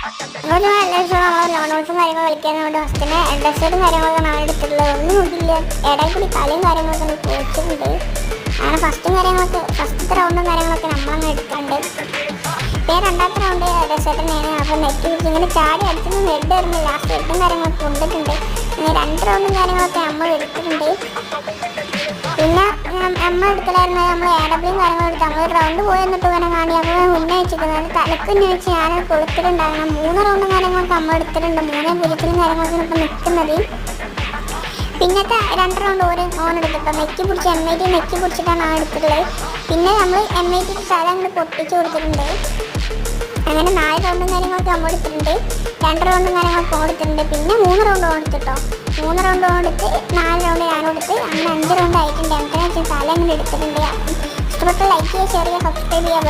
അതുപോലെ എല്ലാ ദിവസവും നമ്മൾ നോട്ട്സും കാര്യങ്ങളും കളിക്കാനുണ്ട്. ഫസ്റ്റിന് ഡെസേർട്ടും കാര്യങ്ങളൊക്കെ നമ്മൾ എടുത്തിട്ടുള്ളത് ഒന്നും നോക്കില്ല. ഇടയിൽ കൂടി കളിയും കാര്യങ്ങളൊക്കെ ഒന്ന് ചോദിച്ചിട്ടുണ്ട്. അങ്ങനെ ഫസ്റ്റത്തെ റൗണ്ടും കാര്യങ്ങളൊക്കെ നമ്മളങ്ങ് എടുത്തിട്ടുണ്ട്. പിന്നെ രണ്ടാമത്തെ റൗണ്ട് ഡെസേർട്ടിനെയാണ്. അപ്പോൾ നെറ്റ് പിടിച്ച് ഇങ്ങനെ ചാടി അടിച്ചൊന്നും ഹെഡ് വരുമ്പോൾ ലാസ്റ്റ് ഹെഡും കാര്യങ്ങളൊക്കെ കൊണ്ടിട്ടുണ്ട്. അങ്ങനെ 2 റൗണ്ടും കാര്യങ്ങളൊക്കെ നമ്മൾ എടുത്തിട്ടുണ്ട്. പിന്നെ നമ്മൾ എടുക്കലായിരുന്നു നമ്മൾ AWയും കാര്യങ്ങളും എടുത്ത് നമ്മൾ റൗണ്ട് പോയി എന്നിട്ട് വേണം കാണി. അപ്പോൾ മുന്നേ വെച്ചിരിക്കുന്നത് തലക്ക് തന്നെ വെച്ച് ഞാൻ കൊടുത്തിട്ടുണ്ടായിരുന്നു. 3 റൗണ്ടും കാര്യങ്ങളൊക്കെ നമ്മൾ എടുത്തിട്ടുണ്ട്. 3 കാര്യങ്ങളൊക്കെ ഇപ്പം നിൽക്കുന്നത്. പിന്നത്തെ 2 റൗണ്ട് ഓൺ എടുത്തിട്ടോ നെക്കി പിടിച്ച് M80 നെക്കി പിടിച്ചിട്ടാണ് ആ എടുത്തിട്ടുള്ളത്. പിന്നെ നമ്മൾ M80 തല അങ്ങോട്ട് പൊട്ടിച്ച് കൊടുത്തിട്ടുണ്ട്. അങ്ങനെ 4 റൗണ്ടും കാര്യങ്ങളൊക്കെ നമ്മൾ എടുത്തിട്ടുണ്ട്. 2 റൗണ്ടും കാര്യങ്ങളൊക്കെ കൊടുത്തിട്ടുണ്ട്. പിന്നെ 3 റൗണ്ട് ഓടിച്ചിട്ടോ 3 റൗണ്ട് ഓടിച്ച് 4 റൗണ്ട് ഞാൻ കൊടുത്ത് അങ്ങനെ 5 റൗണ്ട് ആയിട്ടുണ്ട്. എന്താണെന്ന് വെച്ചാൽ തല അങ്ങനെ എടുത്തിട്ടുണ്ട്. ഇഷ്ടപ്പെട്ട ലൈക്ക് ചെയ്യുക, ഷെയർ ചെയ്യുക, സബ്സ്ക്രൈബ് ചെയ്യുക.